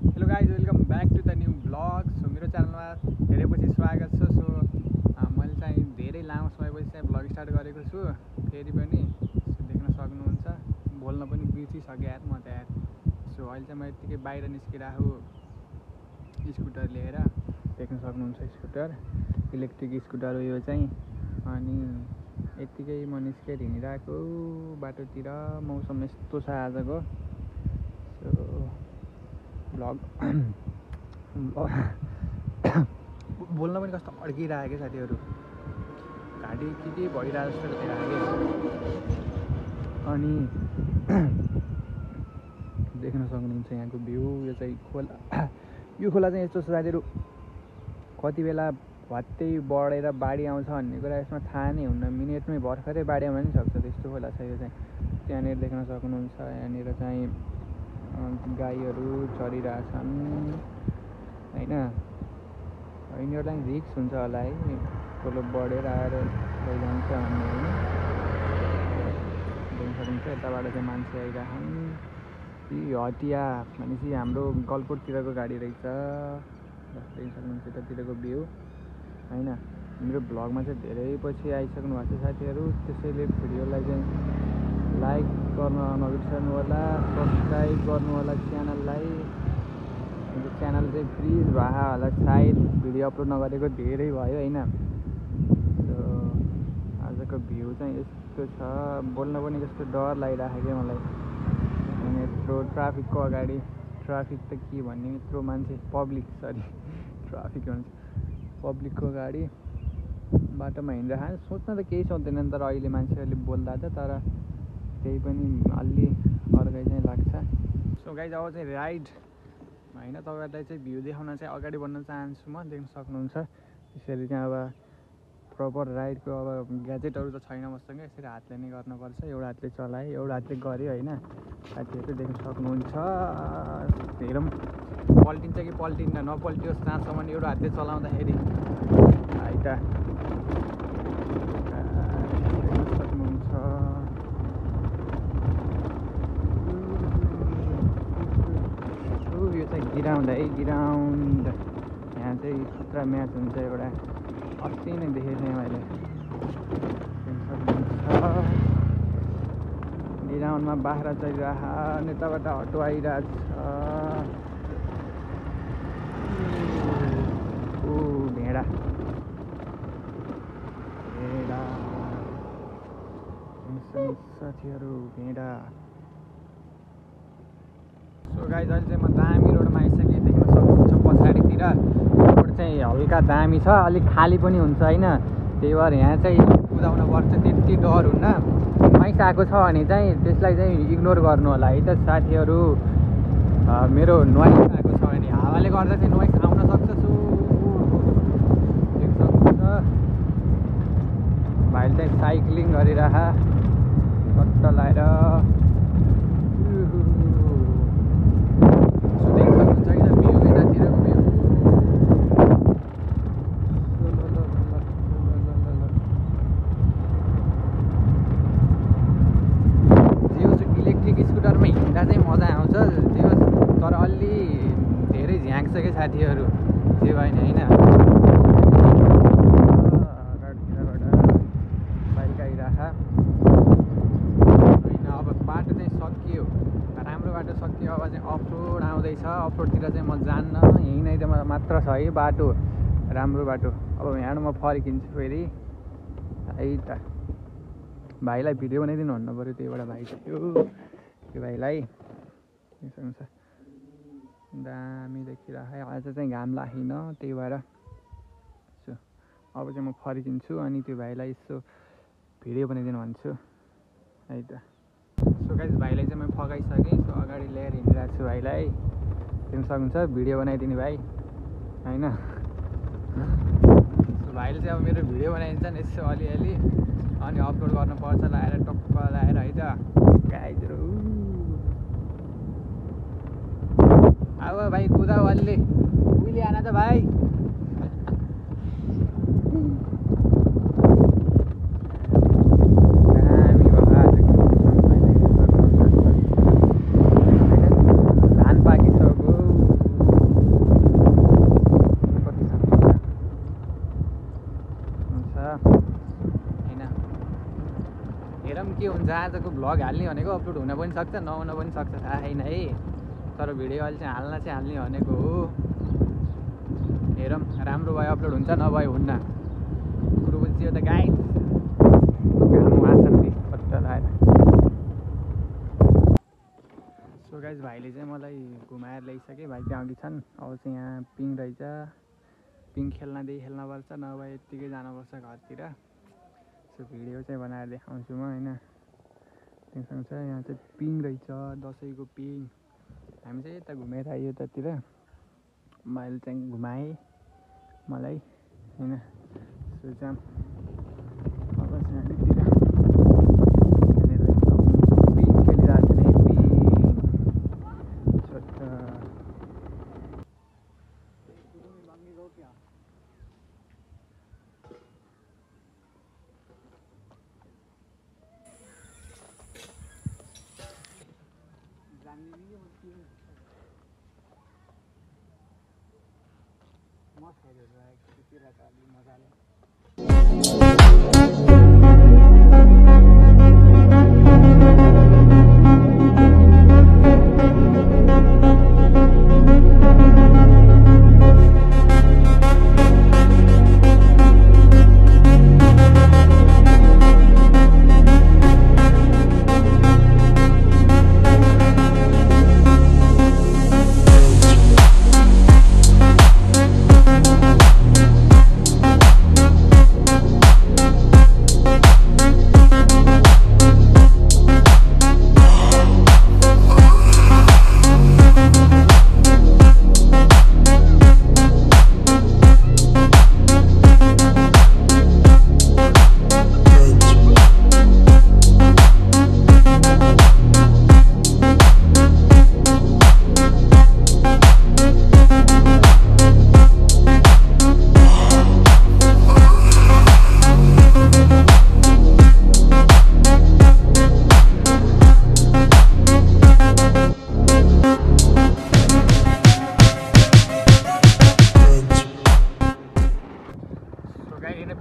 Hello guys welcome back to the new blog. So मेरो च्यानलमा धेरै पछि स्वागत छ। सो मैले चाहिँ धेरै लामो समयपछि चाहिँ ब्लग स्टार्ट गरेको छु फेरि पनि। सो देख्न सक्नुहुन्छ बोल्न पनि बिर्सिसकेँ यार म त यार। सो अहिले चाहिँ म यत्तिकै बाहिर निस्किरहेको स्कुटर लिएर, देख्न सक्नुहुन्छ स्कुटर, इलेक्ट्रिक स्कुटर हो यो चाहिँ। अनि यत्तिकै म निस्केर हिँडिरहेको बाटोतिर। मौसम यस्तो छ आजको। सो भ्लग बोल्न पनि कस्तो अड्किरहेको क्या साथीहरू, घाँटी के भइरहेको जस्तो भइरहेको। अनि देख्न सक्नुहुन्छ यहाँको भ्यू। यो चाहिँ खोला, यो खोला चाहिँ यस्तो छ साथीहरू, कति बेला भत्तै बढेर बाढी आउँछ भन्ने कुरा यसमा थाहा नै हुन्न। मिनेटमै भर्खरै बाढी आउन पनि सक्छ, त्यस्तो खोला छ यो चाहिँ। त्यहाँनिर देख्न सक्नुहुन्छ यहाँनिर चाहिँ गाईहरू चरिरहेछन् होइन। यिनीहरूलाई रिक्स हुन्छ होला है, खोलो बढेर आएर लैजान्छ भन्ने होइन। देख्न सक्नुहुन्छ यताबाट चाहिँ मान्छे आइरहेछन्। यी हटिया भनेपछि हाम्रो गलकोटतिरको गाडी रहेछ। देख्न सक्नुहुन्छ यतातिरको भ्यू होइन। मेरो भ्लगमा चाहिँ धेरै पछि आइसक्नु भएको छ साथीहरू, त्यसैले भिडियोलाई चाहिँ लाइक गर्न नबिर्सनु होला, सब्सक्राइब गर्नु होला च्यानललाई। च्यानल चाहिँ फ्रिज भयो होला सायद, भिडियो अपलोड नगरेको धेरै भयो होइन। आजको भ्यू चाहिँ यस्तो छ, बोल्न पनि कस्तो डर लागिरहेको क्या मलाई। अनि यत्रो ट्राफिकको अगाडि, ट्राफिक त के भन्ने, यत्रो मान्छे, पब्लिक सरी ट्राफिक भन्छ, पब्लिकको गाडी बाटोमा हिँडिरहेको। सोच्न त केही सोच्दैन नि, तर अहिले मान्छेहरूले बोल्दा त तर त्यही पनि अलि अर्कै चाहिँ लाग्छ। सो गाइज अब चाहिँ राइड होइन, तपाईँहरूलाई चाहिँ भ्यू देखाउन चाहिँ अगाडि बढ्न चाहन्छु म। देख्न सक्नुहुन्छ त्यसरी चाहिँ अब प्रपर राइडको अब ग्याजेटहरू त छैन मसँग, यसरी हातले नै गर्नुपर्छ। एउटा हातले चलाएँ, एउटा हातले गऱ्यो होइन। साथीहरू देख्न सक्नुहुन्छ, हेरौँ पल्टिन्छ कि पल्टिन्न, नपल्टियोस् जहाँसम्म एउटा हातले चलाउँदाखेरि है त। देख्न सक्नुहुन्छ यो चाहिँ ग्राउन्ड है, ग्राउन्ड। यहाँ चाहिँ पुरा म्याच हुन्छ एउटा, अस्ति नै देखेको थिएँ मैले। ग्राउन्डमा बाख्रा चलिरह, नेताबाट अटो आइरहेछ। भेडा भेडा साथीहरू, भेडा। सो गाइज अहिले चाहिँ म दामी रोडमा आइसकेँ। देख्न सक्नुहुन्छ पछाडितिर रोड चाहिँ हल्का दामी छ, अलिक खाली पनि हुन्छ होइन। त्यही भएर यहाँ चाहिँ कुदाउन पर्छ, त्यति डर हुन्न। नोइस आएको छ भने चाहिँ त्यसलाई चाहिँ इग्नोर गर्नु होला है त साथीहरू। मेरो नोइस आएको छ भने हावाले गर्दा चाहिँ नोइस आउन सक्छ। सो देख्न सक्नुहुन्छ भाइले चाहिँ साइक्लिङ गरिरह कट्ट लाएर। तर अलि धेरै झ्याक्छ क्या साथीहरू, त्यो भएन होइन। अगाडितिरबाट बाइक आइरह होइन। अब बाटो चाहिँ सकियो, राम्रो बाटो सकियो। अब चाहिँ अफरोड आउँदैछ, अफरोडतिर चाहिँ म जान्न। यहीँ नै त मात्र छ है बाटो, राम्रो बाटो। अब यहाँबाट म फर्किन्छु फेरि है त। भाइलाई भिडियो बनाइदिनु भन्नु पऱ्यो, त्यहीबाट भाइ थियो त्यो भाइलाई। सक्नुहुन्छ दामी देखिरहेको। आज चाहिँ घाम लागेन त्यही भएर। सो अब चाहिँ म फर्किन्छु अनि त्यो भाइलाई यसो भिडियो बनाइदिनु भन्छु है त। सो गाइस भाइलाई चाहिँ म फकाइसकेँ। सो अगाडि ल्याएर हिँडिरहेको छु भाइलाई। देख्न सक्नुहुन्छ भिडियो बनाइदिने भाइ होइन। सो भाइले चाहिँ अब मेरो भिडियो बनाइदिन्छन् यसो अलिअलि, अनि अपलोड गर्नुपर्छ लाएर टक्क लाएर है त गाइजहरू। अब भाइ कुदा अलि उहिले आना त भाइ। दामी भयो आजको धान पाकिसक्यो। हुन्छ आजको भ्लग हाल्ने भनेको अपलोड हुन पनि सक्छ नहुन पनि सक्छ थाहा छैन है तर भिडियो अहिले चाहिँ हाल्ने भनेको हो हेरौँ राम्रो भयो अपलोड हुन्छ नभए हुन्न कुरो बुझ्यो त गाइस घाम आसन्ती पत्ता लगाएर सो गाइस भाइले चाहिँ मलाई घुमाएर ल्याइसके भाइ चाहिँ अघि छन् अब चाहिँ यहाँ पिङ रहेछ पिङ खेल्नुपर्छ नभए यत्तिकै जानुपर्छ घरतिर सो भिडियो चाहिँ बनाएर देखाउँछु म होइन त्यहाँसँग छ यहाँ चाहिँ पिङ रहेछ दसैँको पिङ हामी चाहिँ यता घुमेर आयो यतातिर मैले चाहिँ घुमाएँ मलाई होइन सो चाहिँ अब यहाँनिर पिङ खेलिरहेको छ नि पिङ छोटा मस्त मजाले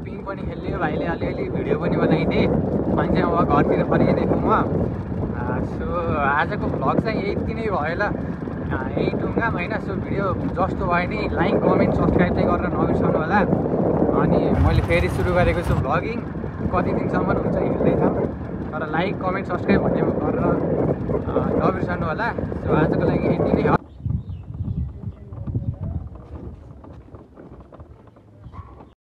पिङ पनि खेल्यो भाइले अलिअलि भिडियो पनि बनाइदिएँ अनि चाहिँ अब घरतिर फर्किँदैछु म सो आजको भ्लग चाहिँ यति नै भयो ल यही टुङ्गाम होइन सो भिडियो जस्तो भयो नि लाइक कमेन्ट सब्सक्राइब चाहिँ गरेर नबिर्साउनु होला अनि मैले फेरि सुरु गरेको छु भ्लगिङ कति दिनसम्म हुन्छ हेर्दैछौँ तर लाइक कमेन्ट सब्सक्राइब भन्ने गरेर नबिर्साउनु होला सो आजको लागि यति नै हो